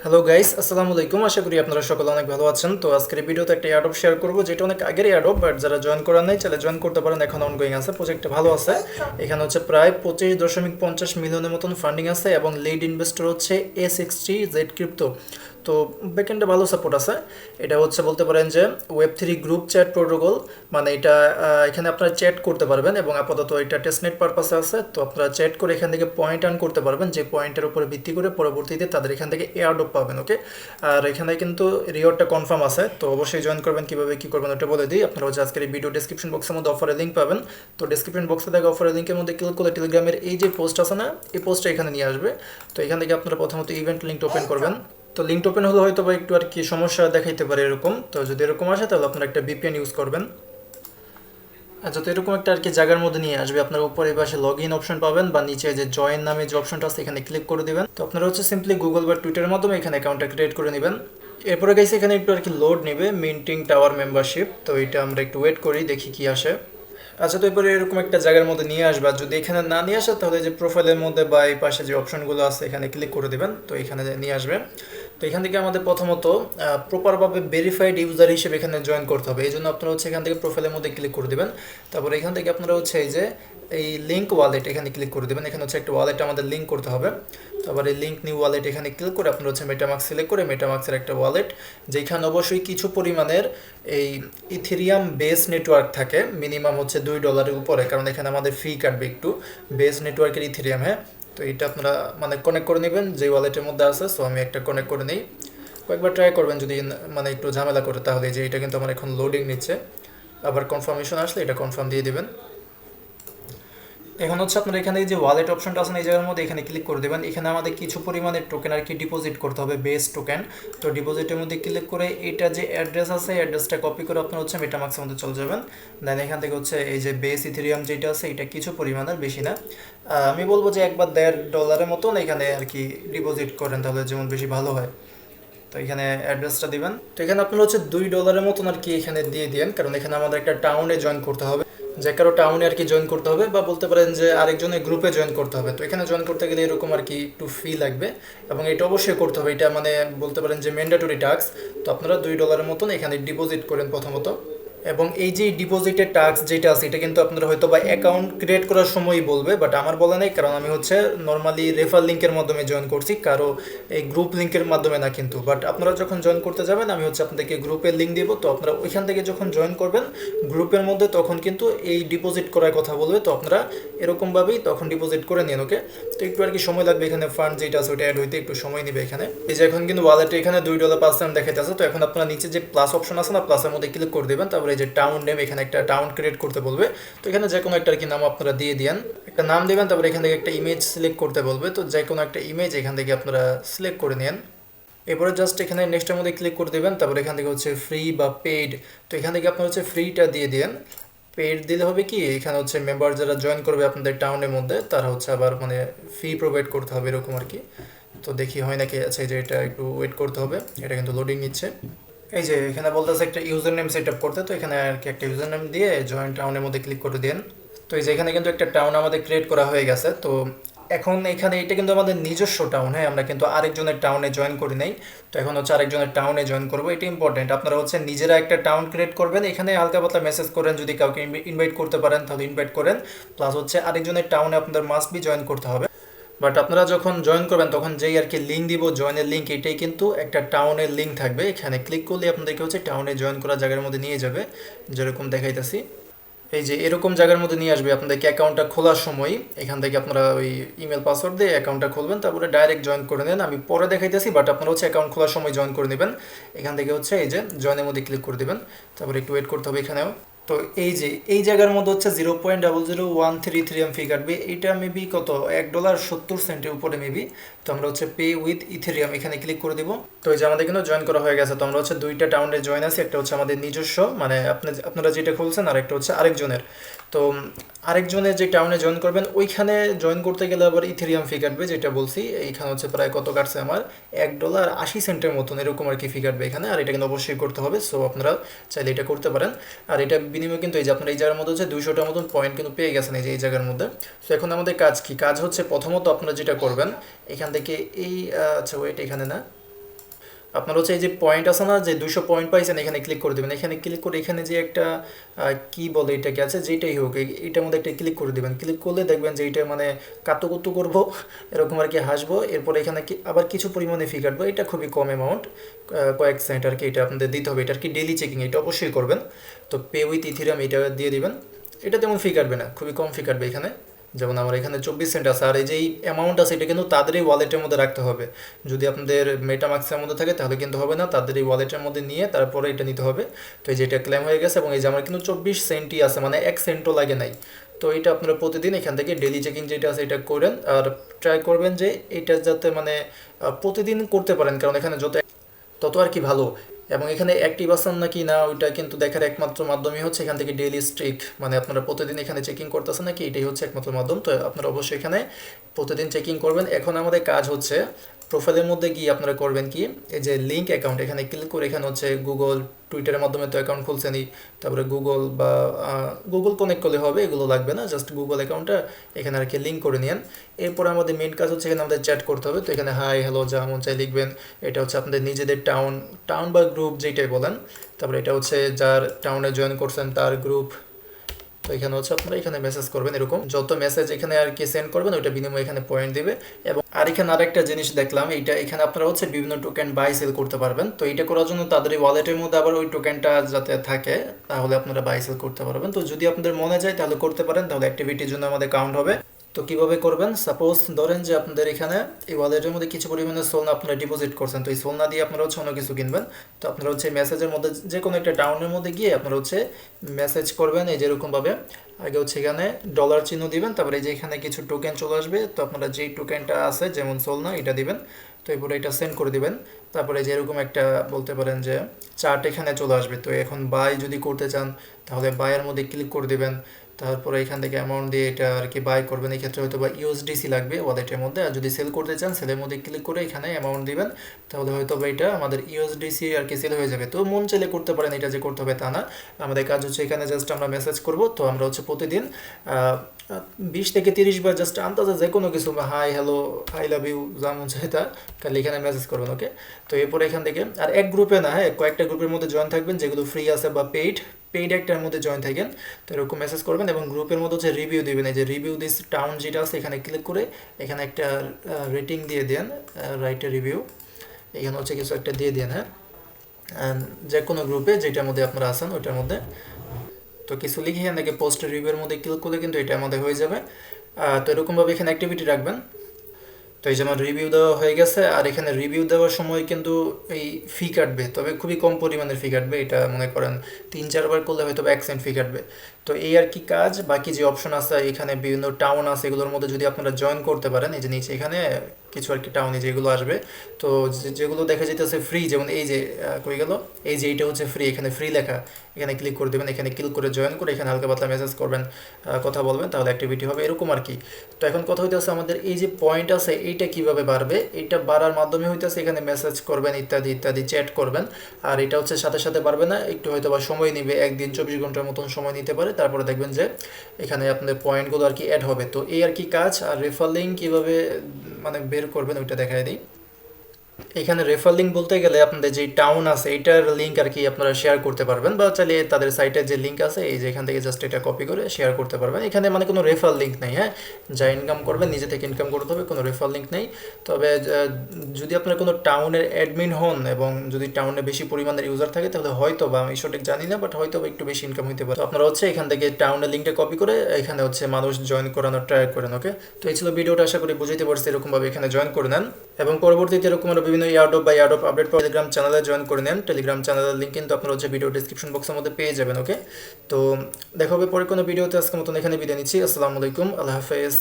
Hello guys, আসসালামু আলাইকুম। আশা করি আপনারা সকলে অনেক ভালো আছেন। তো আজকের ভিডিওতে একটা অ্যাডপ শেয়ার করব, যেটা অনেক আগের অ্যাডপ, বাট যারা জয়েন করার নাই চাইলে জয়েন করতে পারেন। এখন অনগোয়িং আছে, প্রজেক্টটা ভালো আছে। এখানে হচ্ছে প্রায় 25.50 মিলিয়নের মতন ফান্ডিং আছে এবং লিড ইনভেস্টর হচ্ছে A60Z ক্রিপ্টো। তো ব্যাকএন্ডে ভালো সাপোর্ট আছে। এটা হচ্ছে বলতে পারেন যে ওয়েব 3 গ্রুপ চ্যাট প্রোটোকল, মানে এটা এখানে আপনারা চ্যাট করতে পারবেন এবং আপাতত এটা টেস্টনেট পারপাসে আছে। তো আপনারা চ্যাট করে এখান থেকে পয়েন্ট আর্ন করতে পারবেন, যে পয়েন্টের উপরে ভিত্তি করে পরবর্তীতে তাদের এখান থেকে এয়ারড্রপ পাবেন। ওকে, আর এখানে কিন্তু রিওয়ার্ডটা কনফার্ম আছে। তো অবশ্যই জয়েন করবেন, কীভাবে কী করবেন ওটা বলে দিই। আপনারা হচ্ছে আজকের এই ভিডিও ডেসক্রিপশন বক্সের মধ্যে অফারের লিঙ্ক পাবেন। তো ডেসক্রিপশন বক্সে থাকা অফারের লিঙ্কের মধ্যে ক্লিক করে টেলিগ্রামের এই যে পোস্ট আছে না, এই পোস্টটা এখানে নিয়ে আসবে। তো এখান থেকে আপনারা প্রথমত ইভেন্ট লিঙ্ক ওপেন করবেন। তো লিঙ্ক ওপেন হলে হয়তো বা একটু আর কি সমস্যা দেখাইতে পারে এরকম। তো যদি এরকম আসে তাহলে আপনারা একটা VPN ইউজ করবেন। আচ্ছা, তো এরকম একটা আর কি জায়গার মধ্যে নিয়ে আসবে। আপনার উপরে পাশে লগ ইন অপশন পাবেন, বা নিচে যে জয়েন নামে যে অপশনটা আছে এখানে ক্লিক করে দিবেন। তো আপনারা হচ্ছে সিম্পলি গুগল বা টুইটারের মাধ্যমে এখানে অ্যাকাউন্টটা ক্রিয়েট করে নেবেন। এরপরে গেছে এখানে একটু আর কি লোড নেবে, মিন্টিং টাওয়ার মেম্বারশিপ। তো এটা আমরা একটু ওয়েট করি, দেখি কি আসে। আচ্ছা, তো এরপরে এরকম একটা জায়গার মধ্যে নিয়ে আসবে। আর যদি এখানে না নিয়ে আসে তাহলে যে প্রোফাইলের মধ্যে বা এই পাশে যে অপশনগুলো আছে এখানে ক্লিক করে দেবেন। তো এখানে নিয়ে আসবে। তো এখান থেকে আমাদের প্রথমত প্রপারভাবে ভেরিফাইড ইউজার হিসেবে এখানে জয়েন করতে হবে। এই জন্য আপনারা হচ্ছে এখান থেকে প্রোফাইলের মধ্যে ক্লিক করে দেবেন। তারপর এখান থেকে আপনারা হচ্ছে এই যে এই লিঙ্ক ওয়ালেট এখানে ক্লিক করে দেবেন। এখানে হচ্ছে একটা ওয়ালেট আমাদের লিঙ্ক করতে হবে। তারপর এই লিঙ্ক নিউ ওয়ালেট এখানে ক্লিক করে আপনারা হচ্ছে মেটামাক্স সিলেক্ট করে মেটামাক্সের একটা ওয়ালেট, যেখানে অবশ্যই কিছু পরিমাণের এই ইথেরিয়াম বেস নেটওয়ার্ক থাকে, মিনিমাম হচ্ছে $2 উপরে, কারণ এখানে আমাদের ফি কাটবে একটু। বেস নেটওয়ার্কের ইথেরিয়াম, হ্যাঁ। তো এটা আপনারা মানে কানেক্ট করে নেবেন যে ওয়ালেটের মধ্যে আছে। সো আমি একটা কানেক্ট করে নিই। কয়েকবার ট্রাই করবেন, যদি মানে একটু ঝামেলা করে তাহলে যে এটা কিন্তু আমার এখন লোডিং নিচ্ছে। আবার কনফার্মেশন আসলে এটা কনফার্ম দিয়ে দিবেন। এখন হচ্ছে আপনার এখানে যে ওয়ালেট অপশনটা আছে এই জায়গার মধ্যে এখানে ক্লিক করে দেবেন। এখানে আমাদের কিছু পরিমাণের টোকেন আর কি ডিপোজিট করতে হবে, বেস টোকেন। তো ডিপোজিটের মধ্যে ক্লিক করে এটা যে অ্যাড্রেস আছে অ্যাড্রেসটা কপি করে আপনার হচ্ছে মেটামাক্সের মধ্যে চলে যাবেন। দেন এখান থেকে হচ্ছে এই যে বেস ইথেরিয়াম যেটা আছে এটা কিছু পরিমাণের, বেশি না। আমি বলবো যে একবার $1.5 মতন এখানে আর কি ডিপোজিট করেন, তাহলে যেমন বেশি ভালো হয়। তো এখানে অ্যাড্রেসটা দিবেন। তো এখানে আপনার হচ্ছে $2 মতন আর কি এখানে দিয়ে দিন, কারণ এখানে আমাদের একটা টাউনে জয়েন করতে হবে। যে কারো টাউনে আর কি জয়েন করতে হবে, বা বলতে পারেন যে আরেকজনের গ্রুপে জয়েন করতে হবে। তো এখানে জয়েন করতে গেলে এরকম আর কি একটু ফি লাগবে, এবং এটা অবশ্যই করতে হবে। এটা মানে বলতে পারেন যে ম্যান্ডেটরি টাস্ক। তো আপনারা $2 মতন এখানে ডিপোজিট করেন প্রথমত। এবং এই যে ডিপোজিটের টাস্ক যেটা আছে এটা কিন্তু আপনারা হয়তো বা অ্যাকাউন্ট ক্রিয়েট করার সময়ই বলবে, বাট আমার বলা নেই, কারণ আমি হচ্ছে নর্মালি রেফার লিঙ্কের মাধ্যমে জয়েন করছি, কারো এই গ্রুপ লিঙ্কের মাধ্যমে না কিন্তু। বাট আপনারা যখন জয়েন করতে যাবেন আমি হচ্ছে আপনাদেরকে গ্রুপের লিঙ্ক দিব। তো আপনারা ওইখান থেকে যখন জয়েন করবেন গ্রুপের মধ্যে, তখন কিন্তু এই ডিপোজিট করার কথা বলবে। তো আপনারা এরকমভাবেই তখন ডিপোজিট করে নিন। ওকে, তো একটু আর কি সময় লাগবে এখানে ফান্ড যেটা আছে ওটা অ্যাড হইতে একটু সময় নেবে এখানে। এই যে এখন কিন্তু ওয়ালেটে এখানে $2.05 দেখাতে আছে। তো এখন আপনারা নিচে যে প্লাস অপশন আছে না, প্লাসের মধ্যে ক্লিক করে দেবেন। তারপরে এই যে টাউন নেম, এখানে একটা টাউন ক্রিয়েট করতে বলবে। তো এখানে যে কোনো একটা আর কি নাম আপনারা দিয়ে দিন, একটা নাম দেবেন। তারপরে এখান থেকে একটা ইমেজ সিলেক্ট করতে বলবে। তো যে কোনো একটা ইমেজ এখান থেকে আপনারা সিলেক্ট করে নিন। এরপরে জাস্ট এখানে নেক্সটের মধ্যে ক্লিক করে দেবেন। তারপরে এখান থেকে হচ্ছে ফ্রি বা পেইড। তো এখান থেকে আপনার হচ্ছে ফ্রিটা দিয়ে দিন। পেইড দিলে হবে কি, এখানে হচ্ছে মেম্বার যারা জয়েন করবে আপনাদের টাউনের মধ্যে তারা হচ্ছে আবার মানে ফি প্রোভাইড করতে হবে এরকম আর কি। তো দেখি হয় নাকি। আচ্ছা, এই যে এটা একটু ওয়েট করতে হবে, এটা কিন্তু লোডিং নিচ্ছে। এই যে এখানে বলতেছে একটা ইউজার নেম সেট আপ করতে। তো এখানে আর কি একটা ইউজার নেম দিয়ে জয়েন টাউনের মধ্যে ক্লিক করে দিন। তো এই যে এখানে কিন্তু একটা টাউন আমাদের ক্রিয়েট করা হয়ে গেছে। তো এখন এখানে এটা কিন্তু আমাদের নিজস্ব টাউন, হ্যাঁ, আমরা কিন্তু আরেকজনের টাউনে জয়েন করি নাই। তো এখন হচ্ছে আরেকজনের টাউনে জয়েন করবো, এটা ইম্পর্টেন্ট। আপনারা হচ্ছে নিজেরা একটা টাউন ক্রিয়েট করবেন, এখানে হালকা পাতলা মেসেজ করেন, যদি কাউকে ইনভাইট করতে পারেন তাহলে ইনভাইট করেন। প্লাস হচ্ছে আরেকজনের টাউনে আপনাদের মাস্ট বি জয়েন করতে হবে। বাট আপনারা যখন জয়েন করবেন তখন যেই আর কি লিঙ্ক দিব, জয়েনের লিঙ্ক, এটাই কিন্তু একটা টাউনের লিঙ্ক থাকবে। এখানে ক্লিক করলে আপনাদেরকে হচ্ছে টাউনে জয়েন করা জায়গার মধ্যে নিয়ে যাবে, যেরকম দেখাইতেছি। এই যে এরকম জায়গার মধ্যে নিয়ে আসবে আপনাদেরকে। অ্যাকাউন্টটা খোলার সময় এখান থেকে আপনারা ওই ইমেল পাসওয়ার্ড দিয়ে অ্যাকাউন্টটা খুলবেন, তারপরে ডাইরেক্ট জয়েন করে নেন। আমি পরে দেখাইতেছি, বাট আপনারা হচ্ছে অ্যাকাউন্ট খোলার সময় জয়েন করে নেবেন। এখান থেকে হচ্ছে এই যে জয়েনের মধ্যে ক্লিক করে দেবেন। তারপরে একটু ওয়েট করতে হবে এখানেও। তো এই যে এই জায়গার মধ্যে হচ্ছে 0.00133 ফি কাটবে। এটা মেবি কত, $1.70 উপরে মেবি। তো আমরা হচ্ছে পে উইথ ইথেরিয়াম এখানে ক্লিক করে দিব। তো এই যে আমাদের কিন্তু জয়েন করা হয়ে গেছে। তো আমরা হচ্ছে দুইটা টাউনে জয়েন আছি, একটা হচ্ছে আমাদের নিজস্ব মানে আপনারা যেটা খুলছেন, আর একটা হচ্ছে আরেকজনের। তো আরেকজনের যে টাউনে জয়েন করবেন ওইখানে জয়েন করতে গেলে আবার ইথেরিয়াম ফি কাটবে, যেটা বলছি। এইখানে হচ্ছে প্রায় কত কাটছে আমার, $1.80 মতন এরকম আর কি ফি কাটবে এখানে। আর এটা কিন্তু অবশ্যই করতে হবে। সো আপনারা চাইলে এটা করতে পারেন। আর এটা বিনিময়ে কিন্তু এই যে আপনারা এই জায়গার মধ্যে হচ্ছে 200টার মতন পয়েন্ট কিন্তু পেয়ে গেছেন এই যে এই জায়গার মধ্যে। তো এখন আমাদের কাজ কি, কাজ হচ্ছে প্রথমত আপনারা যেটা করবেন এখান থেকে এই আচ্ছা ওয়েট, এখানে না, আপনার হচ্ছে এই যে পয়েন্ট আছে না, যে 200 পয়েন্ট পাইছেন, এখানে ক্লিক করে দেবেন। এখানে ক্লিক করে এখানে যে একটা কি বলে এটাকে আছে, যেটাই হোক এটার মধ্যে একটা ক্লিক করে দেবেন। ক্লিক করলে দেখবেন যে এটা মানে কাতুকুতু করবো এরকম আর কি, হাসবো। এরপর এখানে আবার কিছু পরিমাণে ফি কাটবো, এটা খুবই কম অ্যামাউন্ট, কয়েক সেন্ট আর কি, এটা আপনাদের দিতে হবে। এটা আর কি ডেইলি চেকিং, এটা অবশ্যই করবেন। তো পে উইথ ইথিরিয়াম এটা দিয়ে দিবেন। এটা তেমন ফি কাটবে না, খুবই কম ফি কাটবে এখানে। যেমন আমার এখানে 24 সেন্ট আছে, আর এই যে অ্যামাউন্ট আছে এটা কিন্তু তাদেরই ওয়ালেটের মধ্যে রাখতে হবে। যদি আপনাদের মেটামাক্সের মধ্যে থাকে তাহলে কিন্তু হবে না, তাদের এই ওয়ালেটের মধ্যে নিয়ে তারপরে এটা নিতে হবে। তো এই যে এটা ক্লেম হয়ে গেছে, এবং এই যে আমার কিন্তু 24 সেন্টই আছে, মানে 1 সেন্টও লাগে নাই। তো এটা আপনারা প্রতিদিন এখান থেকে ডেলি চেকিং যেটা আছে এটা করেন, আর ট্রাই করবেন যে এটা যাতে মানে প্রতিদিন করতে পারেন, কারণ এখানে তত আর কি ভালো। এবং এখানে অ্যাক্টিভ আছেন নাকি না ওইটা কিন্তু দেখার একমাত্র মাধ্যমই হচ্ছে এখান থেকে ডেইলি স্ট্রিক, মানে আপনারা প্রতিদিন এখানে চেকিং করতেছেন নাকি, এটাই হচ্ছে একমাত্র মাধ্যম। তো আপনারা অবশ্যই এখানে প্রতিদিন চেকিং করবেন। এখন আমাদের কাজ হচ্ছে প্রোফাইলের মধ্যে গিয়ে আপনারা করবেন কি, এই যে লিঙ্ক অ্যাকাউন্ট, এখানে ক্লিক করে এখানে হচ্ছে গুগল, টুইটারের মাধ্যমে তো অ্যাকাউন্ট খুলছেনই, তারপরে গুগল বা গুগল কানেক্ট করলে হবে, এগুলো লাগবে না, জাস্ট গুগল অ্যাকাউন্টটা এখানে আর কি লিঙ্ক করে নিন। এরপর আমাদের মেন কাজ হচ্ছে এখানে আমাদের চ্যাট করতে হবে। তো এখানে হাই হ্যালো যা মন চাই লিখবেন। এটা হচ্ছে আপনাদের নিজেদের টাউন বা গ্রুপ যেটাই বলেন। তারপরে এটা হচ্ছে যার টাউনে জয়েন করছেন তার গ্রুপ। তো এখানে হচ্ছে আপনারা এখানে মেসেজ করবেন, এরকম যত মেসেজ এখানে আর কি সেন্ড করবেন ওইটা বিনিময়ে এখানে পয়েন্ট দিবে। এবং আর এখানে আরেকটা জিনিস দেখলাম, এইটা এখানে আপনারা হচ্ছে বিভিন্ন টোকেন বাই সেল করতে পারবেন। তো এইটা করার জন্য তাদের এই ওয়ালেটের মধ্যে আবার ওই টোকেনটা যাতে থাকে, তাহলে আপনারা বাই সেল করতে পারবেন। তো যদি আপনাদের মনে যায় তাহলে করতে পারেন, তাহলে অ্যাক্টিভিটির জন্য আমাদের কাউন্ট হবে। তো কিভাবে করবেন, সাপোজ ধরেন যে আপনাদের এখানে এই ওয়ালেটের মধ্যে কিছু পরিমাণে সোলনা আপনারা ডিপোজিট করছেন, তো এই সোলনা দিয়ে আপনারা হচ্ছে অন্য কিছু কিনবেন। তো আপনারা হচ্ছে মেসেজের মধ্যে যে কোনো একটা টাউনের মধ্যে গিয়ে আপনারা হচ্ছে মেসেজ করবেন, এই যেরকমভাবে আগে হচ্ছে এখানে ডলার চিহ্ন দিবেন, তারপরে এই যে এখানে কিছু টোকেন চলে আসবে। তো আপনারা যেই টোকেনটা আছে যেমন সোলনা এটা দিবেন, তো এরপরে এটা সেন্ড করে দিবেন। তারপরে যেরকম একটা বলতে পারেন যে চার্ট এখানে চলে আসবে। তো এখন বাই যদি করতে চান তাহলে বাইয়ের মধ্যে ক্লিক করে দিবেন। তারপরে এখান থেকে অ্যামাউন্ট দিয়ে এটা আর কি বাই করবেন। এই ক্ষেত্রে হয়তো বা ইউএসডিসি লাগবে ওয়ালেটের মধ্যে। আর যদি সেল করতে চান সেলের মধ্যে ক্লিক করে এখানে অ্যামাউন্ট দিবেন, তাহলে হয়তো বা এটা আমাদের ইউএসডিসি আর কি সেল হয়ে যাবে। তো মন চাইলে করতে পারেন, এটা যে করতে হবে তা না। আমাদের কাজ হচ্ছে এখানে জাস্ট আমরা মেসেজ করব। তো আমরা হচ্ছে প্রতিদিন 20 থেকে 30 বার জাস্ট আন্দাজে যে কোনো কিছু, hi hello I love you যেমন চাইতা খালি এখানে মেসেজ করবেন, ওকে। তো এরপরে এখান থেকে আর এক গ্রুপে না, হ্যাঁ কয়েকটা গ্রুপের মধ্যে জয়েন থাকবেন, যেগুলো ফ্রি আছে বা পেইড একটার মধ্যে জয়েন থাকেন। তো এরকম মেসেজ করবেন এবং গ্রুপের মধ্যে হচ্ছে রিভিউ দিবেন। এই যে রিভিউ দিস টাউন যেটা আছে এখানে ক্লিক করে এখানে একটা রেটিং দিয়ে দেন, রাইট এ রিভিউ, এখানে হচ্ছে কিছু একটা দিয়ে দেন, হ্যাঁ যে কোনো গ্রুপে যেটার মধ্যে আপনারা আছেন ওইটার মধ্যে। তো কিছু লিখে এখান থেকে পোস্ট রিভিউর মধ্যে ক্লিক করলে কিন্তু এটা আমাদের হয়ে যাবে। তো এরকমভাবে এখানে অ্যাক্টিভিটি রাখবেন। তো এই যেমন রিভিউ দেওয়া হয়ে গেছে, আর এখানে রিভিউ দেওয়ার সময় কিন্তু এই ফি কাটবে, তবে খুবই কম পরিমাণের ফি কাটবে। এটা মনে করেন 3-4 বার করলে হয়তো 1 সেন্ট ফি কাটবে। তো এই আর কি কাজ। বাকি যে অপশন আছে এখানে বিভিন্ন টাউন আছে, এগুলোর মধ্যে যদি আপনারা জয়েন করতে পারেন, এই যে নিচে এখানে কিছু আর কি টাউনে যেগুলো আসবে, তো যেগুলো দেখা যেতেছে ফ্রি, যেমন এই যে কই গেল, এই যে এইটা হচ্ছে ফ্রি, এখানে ফ্রি লেখা, এখানে ক্লিক করে দেবেন। এখানে ক্লিক করে জয়েন করে এখানে হালকা পাতলা মেসেজ করবেন, কথা বলবেন, তাহলে অ্যাক্টিভিটি হবে, এরকম আর কি। তো এখন কথা হইতেছে আমাদের এই যে পয়েন্ট আছে এইটা কিভাবে বাড়বে, এটা বাড়ার মাধ্যমে হইতেছে এখানে মেসেজ করবেন ইত্যাদি ইত্যাদি, চ্যাট করবেন। আর এটা হচ্ছে সাথে সাথে বাড়বে না, একটু হয়তো বা সময় নিবে, 1 দিন 24 ঘন্টার মতন সময় নিতে পারে। তারপরে দেখবেন যে এখানে আপনাদের পয়েন্টগুলো আর কি অ্যাড হবে। তো এই আর কি কাজ। আর রেফার লিঙ্ক কীভাবে মানে বের করবেন ওইটা দেখাই দিই। এখানে রেফার লিঙ্ক বলতে গেলে আপনাদের যে টাউন আছে এটার লিঙ্ক আর কি আপনারা শেয়ার করতে পারবেন, বা চাইলে তাদের সাইটের যে লিঙ্ক আছে এই যে এখান থেকে জাস্ট এটা কপি করে শেয়ার করতে পারবেন। এখানে মানে কোনো রেফার লিঙ্ক নেই, হ্যাঁ যা ইনকাম করবেন নিজে থেকে ইনকাম করতে হবে, কোনো রেফার লিঙ্ক নেই। তবে যদি আপনার কোনো টাউনের অ্যাডমিন হন এবং যদি টাউনে বেশি পরিমাণের ইউজার থাকে তাহলে হয়তো বা, আমি সঠিক জানি না, বাট হয়তো একটু বেশি ইনকাম হতে পারে। তো আপনারা হচ্ছে এখান থেকে টাউনের লিঙ্কটা কপি করে এখানে হচ্ছে মানুষ জয়েন করানোর ট্রাই করেন, ওকে। তো এই ছিল ভিডিওটা, আশা করি বুঝাইতে পারছি। এরকমভাবে এখানে জয়েন করে নেন এবং পরবর্তীতে এরকম আরও বিভিন্ন ইয়ারডপ বা ইয়ারডপ আপডেট পাওয়া টেলিগ্রাম চ্যানেলে জয়েন করে নেন। টেলিগ্রাম চ্যানেলের লিঙ্ক কিন্তু আপনারা হচ্ছে ভিডিও ডিসক্রিপশন বক্সের মধ্যে পেয়ে যাবেন, ওকে। তো দেখা হবে পরে কোনো ভিডিওতে। আজকের মতন এখানে বিদায় নিচ্ছি। আসসালামু আলাইকুম, আল্লাহ হাফেজ।